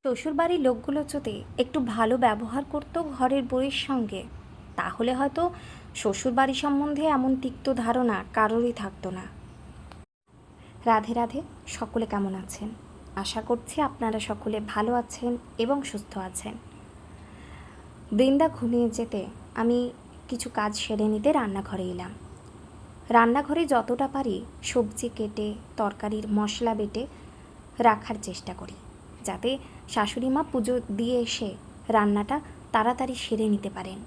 শ্বশুরবাড়ির লোকগুলো যদি একটু ভালো ব্যবহার করতো ঘরের বউয়ের সঙ্গে, তাহলে হয়তো শ্বশুরবাড়ি সম্বন্ধে এমন তিক্ত ধারণা কারোরই থাকতো না। রাধে রাধে। সকলে কেমন আছেন? আশা করছি আপনারা সকলে ভালো আছেন এবং সুস্থ আছেন। বৃন্দা ঘুমিয়ে যেতে আমি কিছু কাজ সেরে নিতে রান্নাঘরে এলাম। রান্নাঘরে যতটা পারি সবজি কেটে তরকারির মশলা বেটে রাখার চেষ্টা করি, যাতে শাশুড়ি মা পুজো দিয়ে এসে রান্নাটা তাড়াতাড়ি সেরে নিতে পারেন।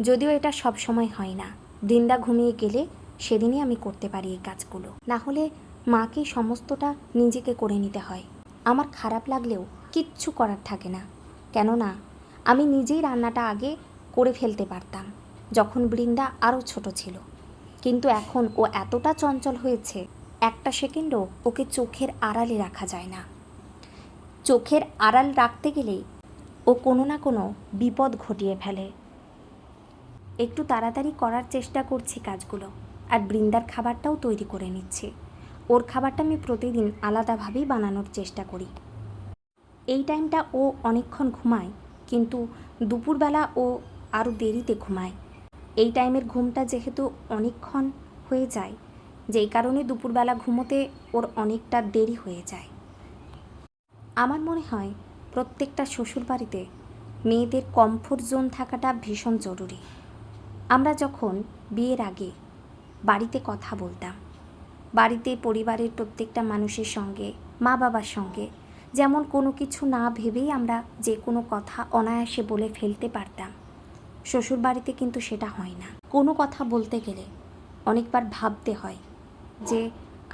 যদিও এটা সব সময় হয় না, বৃন্দা ঘুমিয়ে গেলে সেদিনই আমি করতে পারি এই কাজগুলো, না হলে মাকে সমস্তটা নিজেকে করে নিতে হয়। আমার খারাপ লাগলেও কিচ্ছু করার থাকে না, কেননা আমি নিজেই রান্নাটা আগে করে ফেলতে পারতাম যখন বৃন্দা আরও ছোট ছিল। কিন্তু এখন ও এতটা চঞ্চল হয়েছে, একটা সেকেন্ডও ওকে চোখের আড়ালে রাখা যায় না। চোখের আড়াল রাখতে গেলেই ও কোনো না কোনো বিপদ ঘটিয়ে ফেলে। একটু তাড়াতাড়ি করার চেষ্টা করছি কাজগুলো, আর বৃন্দার খাবারটাও তৈরি করে নিচ্ছি। ওর খাবারটা আমি প্রতিদিন আলাদাভাবেই বানানোর চেষ্টা করি। এই টাইমটা ও অনেকক্ষণ ঘুমায়, কিন্তু দুপুরবেলা ও আরও দেরিতে ঘুমায়। এই টাইমের ঘুমটা যেহেতু অনেকক্ষণ হয়ে যায়, যেই কারণে দুপুরবেলা ঘুমোতে ওর অনেকটা দেরি হয়ে যায়। আমার মনে হয় প্রত্যেকটা শ্বশুরবাড়িতে মেয়েদের কমফোর্ট জোন থাকাটা ভীষণ জরুরি। আমরা যখন বিয়ের আগে বাড়িতে কথা বলতাম, বাড়িতে পরিবারের প্রত্যেকটা মানুষের সঙ্গে, মা বাবার সঙ্গে, যেমন কোনো কিছু না ভেবেই আমরা যে কোনো কথা অনায়াসে বলে ফেলতে পারতাম, শ্বশুরবাড়িতে কিন্তু সেটা হয় না। কোনো কথা বলতে গেলে অনেকবার ভাবতে হয় যে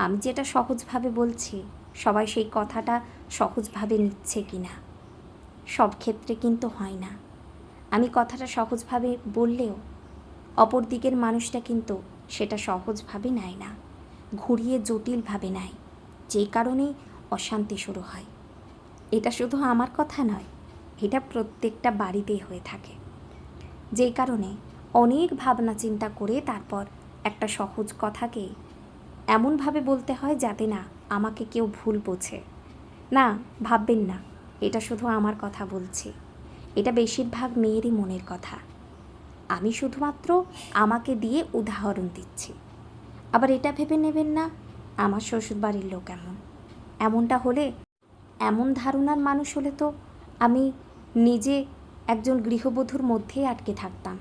আমি যেটা সহজভাবে বলছি সবাই সেই কথাটা সহজভাবে নিচ্ছে কি না। সব ক্ষেত্রে কিন্তু হয় না। আমি কথাটা সহজভাবে বললেও অপর দিকের মানুষটা কিন্তু সেটা সহজভাবে নেয় না, ঘুরিয়ে জটিলভাবে নেয়, যেই কারণেই অশান্তি শুরু হয়। এটা শুধু আমার কথা নয়, এটা প্রত্যেকটা বাড়িতেই হয়ে থাকে। যেই কারণে অনেক ভাবনা চিন্তা করে তারপর একটা সহজ কথাকে এমনভাবে বলতে হয় যাতে না আমাকে কেউ ভুল বোঝে। না, ভাববেন না এটা শুধু আমার কথা বলছি, এটা বেশিরভাগ মেয়েরই মনের কথা। আমি শুধুমাত্র আমাকে দিয়ে উদাহরণ দিচ্ছি। আবার এটা ভেবে নেবেন না আমার শ্বশুরবাড়ির লোক এমনটা হলে, এমন ধারণার মানুষ হলে তো আমি নিজে একজন গৃহবধূর মধ্যেই আটকে থাকতাম,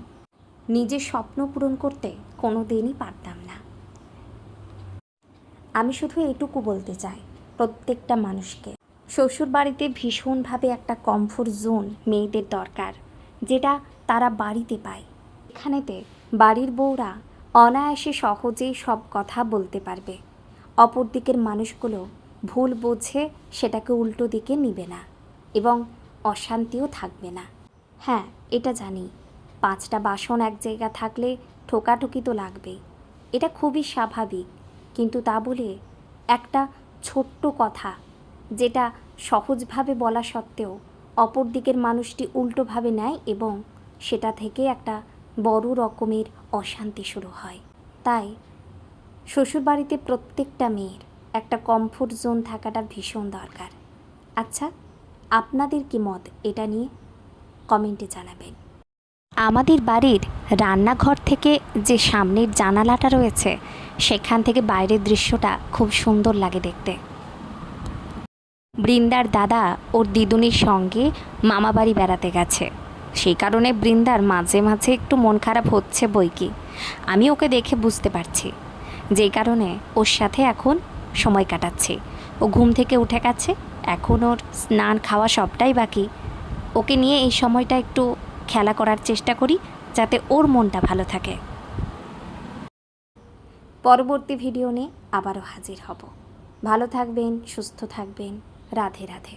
নিজের স্বপ্ন পূরণ করতে কোনো দিনই পারতাম না। আমি শুধু এটুকু বলতে চাই প্রত্যেকটা মানুষকে, শ্বশুরবাড়িতে ভীষণভাবে একটা কমফোর্ট জোন মেয়েদের দরকার, যেটা তারা বাড়িতে পায়। এখানেতে বাড়ির বউরা অনায়াসে সহজেই সব কথা বলতে পারবে, অপর দিকের মানুষগুলো ভুল বোঝে সেটাকে উল্টো দিকে নিবে না এবং অশান্তিও থাকবে না। হ্যাঁ, এটা জানি 5টা বাসন এক জায়গা থাকলে ঠোকাঠুকি তো লাগবেই, এটা খুবই স্বাভাবিক। কিন্তু তা বলে একটা ছোট্ট কথা যেটা সহজভাবে বলা সত্ত্বেও অপর দিকের মানুষটি উল্টোভাবে নেয় এবং সেটা থেকে একটা বড় রকমের অশান্তি শুরু হয়। তাই শ্বশুরবাড়িতে প্রত্যেকটা মেয়ের একটা কমফোর্ট জোন থাকাটা ভীষণ দরকার। আচ্ছা, আপনাদের কি মত এটা নিয়ে কমেন্টে জানাবেন। আমাদের বাড়ির রান্নাঘর থেকে যে সামনের জানালাটা রয়েছে, সেখান থেকে বাইরের দৃশ্যটা খুব সুন্দর লাগে দেখতে। বৃন্দার দাদা ওর দিদুনির সঙ্গে মামাবাড়ি বেড়াতে গেছে, সেই কারণে বৃন্দার মাঝে মাঝে একটু মন খারাপ হচ্ছে বইকি, আমি ওকে দেখে বুঝতে পারছি। যেই কারণে ওর সাথে এখন সময় কাটাচ্ছি। ও ঘুম থেকে উঠে গেছে, এখন ওর স্নান খাওয়া সবটাই বাকি। ওকে নিয়ে এই সময়টা একটু খেলা করার চেষ্টা করি যাতে ওর মনটা ভালো থাকে। পরবর্তী ভিডিও নিয়ে আবারও হাজির হব। ভালো থাকবেন, সুস্থ থাকবেন। রাধে রাধে।